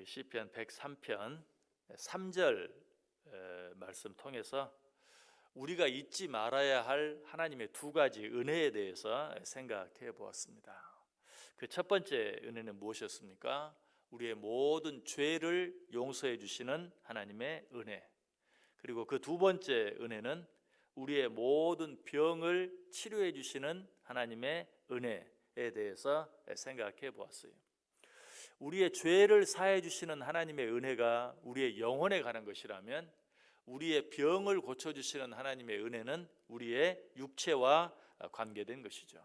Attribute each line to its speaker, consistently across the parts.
Speaker 1: 우리 시편 103편 3절 말씀 통해서 우리가 잊지 말아야 할 하나님의 두 가지 은혜에 대해서 생각해 보았습니다. 그 첫 번째 은혜는 무엇이었습니까? 우리의 모든 죄를 용서해 주시는 하나님의 은혜. 그리고 그 두 번째 은혜는 우리의 모든 병을 치료해 주시는 하나님의 은혜에 대해서 생각해 보았어요. 우리의 죄를 사해 주시는 하나님의 은혜가 우리의 영혼에 관한 것이라면 우리의 병을 고쳐 주시는 하나님의 은혜는 우리의 육체와 관계된 것이죠.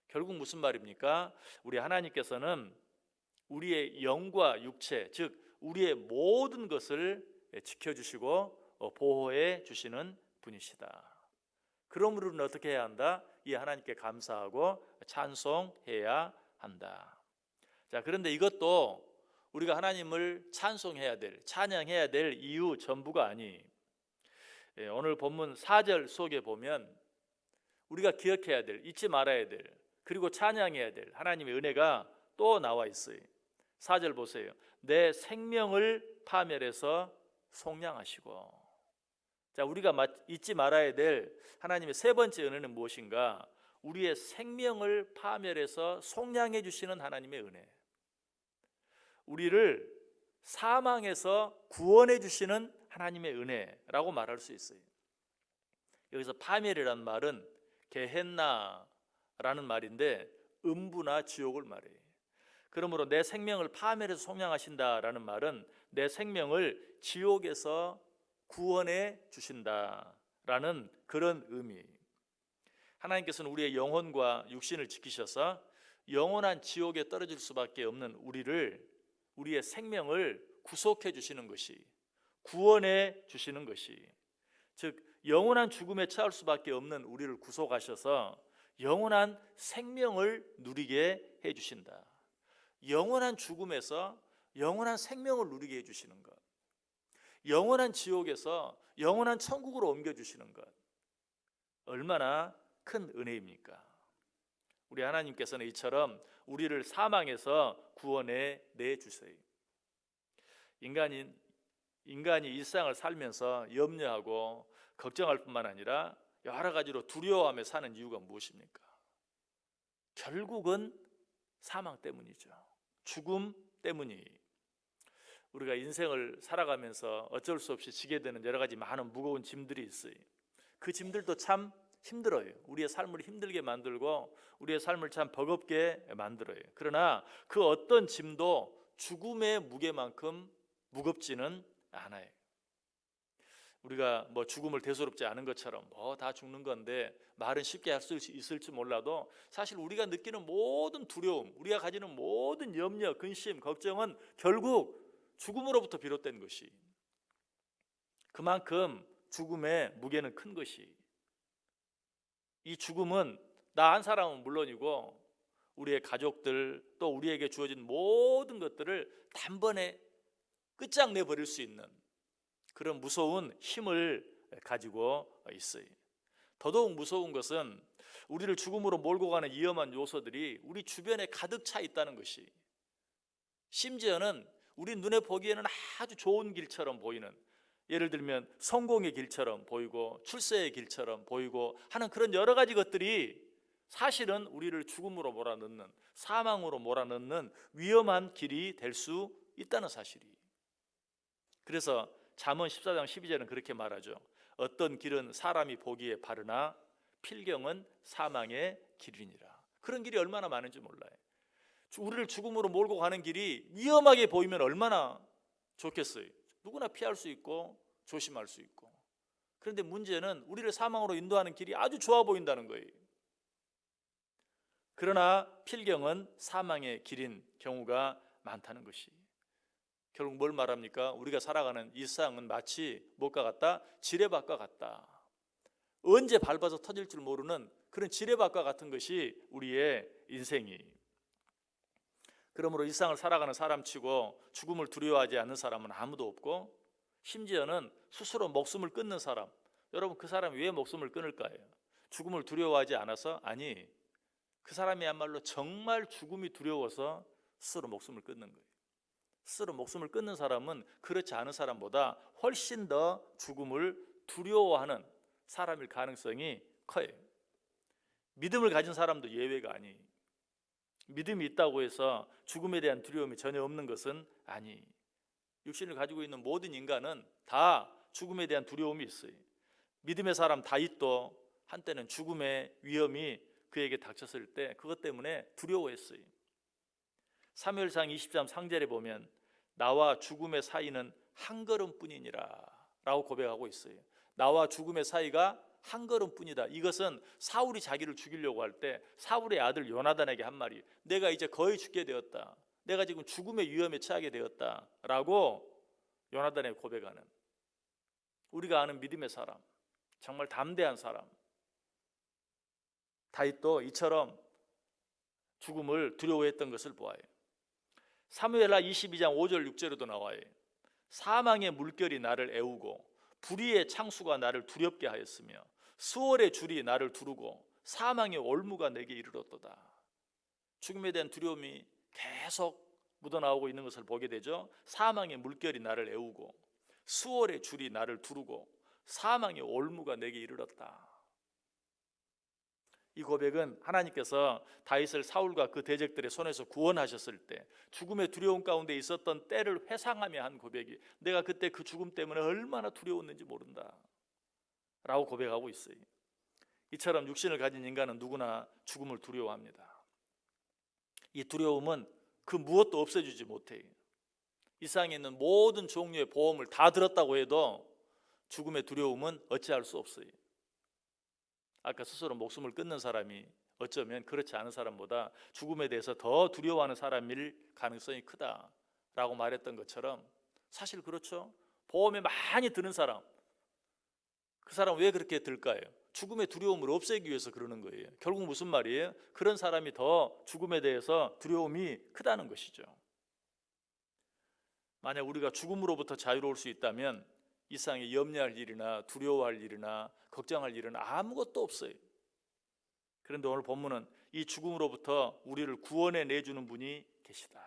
Speaker 1: 결국 무슨 말입니까? 우리 하나님께서는 우리의 영과 육체, 즉 우리의 모든 것을 지켜주시고 보호해 주시는 분이시다. 그러므로 우리는 어떻게 해야 한다? 이 하나님께 감사하고 찬송해야 한다. 자, 그런데 이것도 우리가 하나님을 찬송해야 될, 찬양해야 될 이유 전부가 아니. 오늘 본문 4절 속에 보면 우리가 기억해야 될, 잊지 말아야 될, 그리고 찬양해야 될 하나님의 은혜가 또 나와 있어요. 4절 보세요. 내 생명을 파멸해서 속량하시고. 자, 우리가 잊지 말아야 될 하나님의 세 번째 은혜는 무엇인가? 우리의 생명을 파멸해서 속량해 주시는 하나님의 은혜. 우리를 사망에서 구원해 주시는 하나님의 은혜라고 말할 수 있어요. 여기서 파멸이라는 말은 게헨나라는 말인데 음부나 지옥을 말해요. 그러므로 내 생명을 파멸해서 속량하신다라는 말은 내 생명을 지옥에서 구원해 주신다라는 그런 의미. 하나님께서는 우리의 영혼과 육신을 지키셔서 영원한 지옥에 떨어질 수밖에 없는 우리의 생명을 구속해 주시는 것이, 구원해 주시는 것이, 즉 영원한 죽음에 처할 수밖에 없는 우리를 구속하셔서 영원한 생명을 누리게 해 주신다. 영원한 죽음에서 영원한 생명을 누리게 해 주시는 것, 영원한 지옥에서 영원한 천국으로 옮겨 주시는 것, 얼마나 큰 은혜입니까? 우리 하나님께서는 이처럼 우리를 사망에서 구원해 내주세요. 인간이 일상을 살면서 염려하고 걱정할 뿐만 아니라 여러 가지로 두려워하며 사는 이유가 무엇입니까? 결국은 사망 때문이죠. 죽음 때문이. 우리가 인생을 살아가면서 어쩔 수 없이 지게 되는 여러 가지 많은 무거운 짐들이 있어요. 그 짐들도 참 힘들어요. 우리의 삶을 힘들게 만들고 우리의 삶을 참 버겁게 만들어요. 그러나 그 어떤 짐도 죽음의 무게만큼 무겁지는 않아요. 우리가 죽음을 대수롭지 않은 것처럼 다 죽는 건데 말은 쉽게 할 수 있을지 몰라도 사실 우리가 느끼는 모든 두려움, 우리가 가지는 모든 염려, 근심, 걱정은 결국 죽음으로부터 비롯된 것이, 그만큼 죽음의 무게는 큰 것이, 이 죽음은 나 한 사람은 물론이고 우리의 가족들 또 우리에게 주어진 모든 것들을 단번에 끝장내 버릴 수 있는 그런 무서운 힘을 가지고 있어요. 더더욱 무서운 것은 우리를 죽음으로 몰고 가는 위험한 요소들이 우리 주변에 가득 차 있다는 것이, 심지어는 우리 눈에 보기에는 아주 좋은 길처럼 보이는, 예를 들면 성공의 길처럼 보이고 출세의 길처럼 보이고 하는 그런 여러 가지 것들이 사실은 우리를 죽음으로 몰아넣는, 사망으로 몰아넣는 위험한 길이 될 수 있다는 사실이. 그래서 잠언 14장 12절은 그렇게 말하죠. 어떤 길은 사람이 보기에 바르나 필경은 사망의 길이니라. 그런 길이 얼마나 많은지 몰라요. 우리를 죽음으로 몰고 가는 길이 위험하게 보이면 얼마나 좋겠어요. 누구나 피할 수 있고 조심할 수 있고. 그런데 문제는 우리를 사망으로 인도하는 길이 아주 좋아 보인다는 거예요. 그러나 필경은 사망의 길인 경우가 많다는 것이. 결국 뭘 말합니까? 우리가 살아가는 이 세상은 마치 무엇과 같다? 지뢰밭과 같다. 언제 밟아서 터질 줄 모르는 그런 지뢰밭과 같은 것이 우리의 인생이. 그러므로 일상을 살아가는 사람치고 죽음을 두려워하지 않는 사람은 아무도 없고, 심지어는 스스로 목숨을 끊는 사람, 여러분 그 사람이 왜 목숨을 끊을까요? 죽음을 두려워하지 않아서? 아니, 그 사람이야말로 정말 죽음이 두려워서 스스로 목숨을 끊는 거예요. 스스로 목숨을 끊는 사람은 그렇지 않은 사람보다 훨씬 더 죽음을 두려워하는 사람일 가능성이 커요. 믿음을 가진 사람도 예외가 아니. 믿음이 있다고 해서 죽음에 대한 두려움이 전혀 없는 것은 아니. 육신을 가지고 있는 모든 인간은 다 죽음에 대한 두려움이 있어요. 믿음의 사람 다윗도 한때는 죽음의 위험이 그에게 닥쳤을 때 그것 때문에 두려워했어요. 사무엘상 20장 상절에 보면 나와 죽음의 사이는 한 걸음뿐이니라 라고 고백하고 있어요. 나와 죽음의 사이가 한 걸음뿐이다. 이것은 사울이 자기를 죽이려고 할 때 사울의 아들 요나단에게 한 말이, 내가 이제 거의 죽게 되었다, 내가 지금 죽음의 위험에 처하게 되었다 라고 요나단에게 고백하는, 우리가 아는 믿음의 사람, 정말 담대한 사람 다윗도 이처럼 죽음을 두려워했던 것을 보아요. 사무엘하 22장 5절 6절에도 나와요. 사망의 물결이 나를 애우고 불의의 창수가 나를 두렵게 하였으며 수월의 줄이 나를 두르고 사망의 올무가 내게 이르렀도다. 죽음에 대한 두려움이 계속 묻어나오고 있는 것을 보게 되죠. 사망의 물결이 나를 애우고 수월의 줄이 나를 두르고 사망의 올무가 내게 이르렀다. 이 고백은 하나님께서 다윗을 사울과 그 대적들의 손에서 구원하셨을 때 죽음의 두려움 가운데 있었던 때를 회상하며 한 고백이, 내가 그때 그 죽음 때문에 얼마나 두려웠는지 모른다 라고 고백하고 있어요. 이처럼 육신을 가진 인간은 누구나 죽음을 두려워합니다. 이 두려움은 그 무엇도 없애주지 못해요. 이 세상에 있는 모든 종류의 보험을 다 들었다고 해도 죽음의 두려움은 어찌할 수 없어요. 아까 스스로 목숨을 끊는 사람이 어쩌면 그렇지 않은 사람보다 죽음에 대해서 더 두려워하는 사람일 가능성이 크다라고 말했던 것처럼 사실 그렇죠. 보험에 많이 드는 사람, 그 사람 왜 그렇게 들까요? 죽음의 두려움을 없애기 위해서 그러는 거예요. 결국 무슨 말이에요? 그런 사람이 더 죽음에 대해서 두려움이 크다는 것이죠. 만약 우리가 죽음으로부터 자유로울 수 있다면 이 세상에 염려할 일이나 두려워할 일이나 걱정할 일은 아무것도 없어요. 그런데 오늘 본문은 이 죽음으로부터 우리를 구원해 내주는 분이 계시다.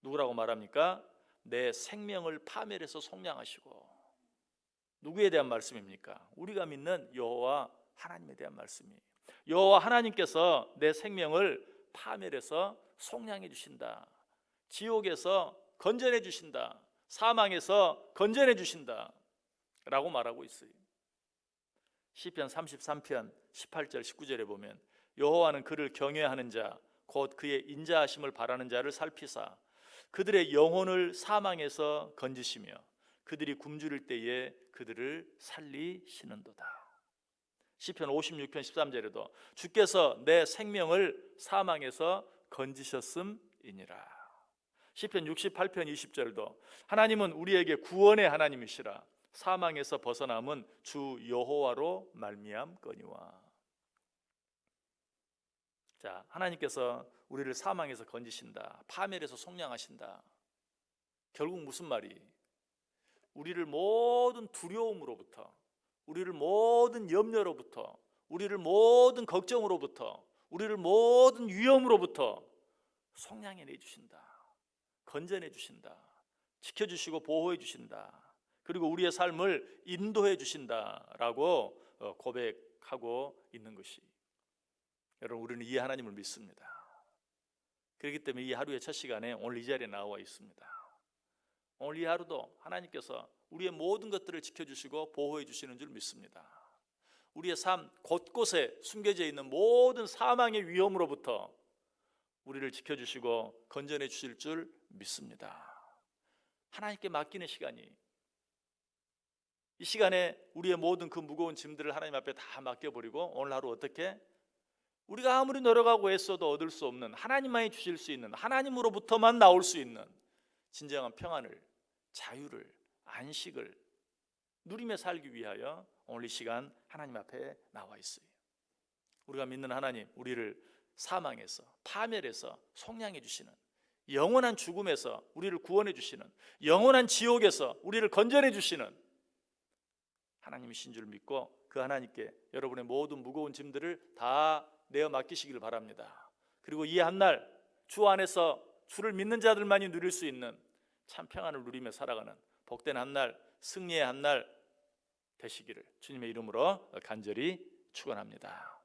Speaker 1: 누구라고 말합니까? 내 생명을 파멸해서 속량하시고. 누구에 대한 말씀입니까? 우리가 믿는 여호와 하나님에 대한 말씀이에요. 여호와 하나님께서 내 생명을 파멸해서 속량해 주신다. 지옥에서 건져내 주신다. 사망에서 건져내 주신다 라고 말하고 있어요. 시편 33편 18절 19절에 보면 여호와는 그를 경외하는 자 곧 그의 인자하심을 바라는 자를 살피사 그들의 영혼을 사망에서 건지시며 그들이 굶주릴 때에 그들을 살리시는도다. 시편 56편 13절에도 주께서 내 생명을 사망에서 건지셨음이니라. 시편 68편 20절도 하나님은 우리에게 구원의 하나님이시라 사망에서 벗어남은 주 여호와로 말미암거니와. 자, 하나님께서 우리를 사망에서 건지신다, 파멸에서 속량하신다. 결국 무슨 말이? 우리를 모든 두려움으로부터, 우리를 모든 염려로부터, 우리를 모든 걱정으로부터, 우리를 모든 위험으로부터 속량해 내주신다, 건져내 주신다, 지켜주시고 보호해 주신다, 그리고 우리의 삶을 인도해 주신다라고 고백하고 있는 것이, 여러분 우리는 이 하나님을 믿습니다. 그렇기 때문에 이 하루의 첫 시간에 오늘 이 자리에 나와 있습니다. 오늘 이 하루도 하나님께서 우리의 모든 것들을 지켜주시고 보호해 주시는 줄 믿습니다. 우리의 삶 곳곳에 숨겨져 있는 모든 사망의 위험으로부터 우리를 지켜주시고 건져내 주실 줄 믿습니다. 하나님께 맡기는 시간이, 이 시간에 우리의 모든 그 무거운 짐들을 하나님 앞에 다 맡겨버리고 오늘 하루 어떻게 우리가 아무리 노력하고 애써도 얻을 수 없는, 하나님만이 주실 수 있는, 하나님으로부터만 나올 수 있는 진정한 평안을, 자유를, 안식을 누리며 살기 위하여 오늘 이 시간 하나님 앞에 나와 있어요. 우리가 믿는 하나님, 우리를 사망에서, 파멸에서 속량해 주시는, 영원한 죽음에서 우리를 구원해 주시는, 영원한 지옥에서 우리를 건져내 주시는 하나님이신 줄 믿고 그 하나님께 여러분의 모든 무거운 짐들을 다 내어 맡기시길 바랍니다. 그리고 이 한 날 주 안에서 주를 믿는 자들만이 누릴 수 있는 참 평안을 누리며 살아가는 복된 한날, 승리의 한날 되시기를 주님의 이름으로 간절히 축원합니다.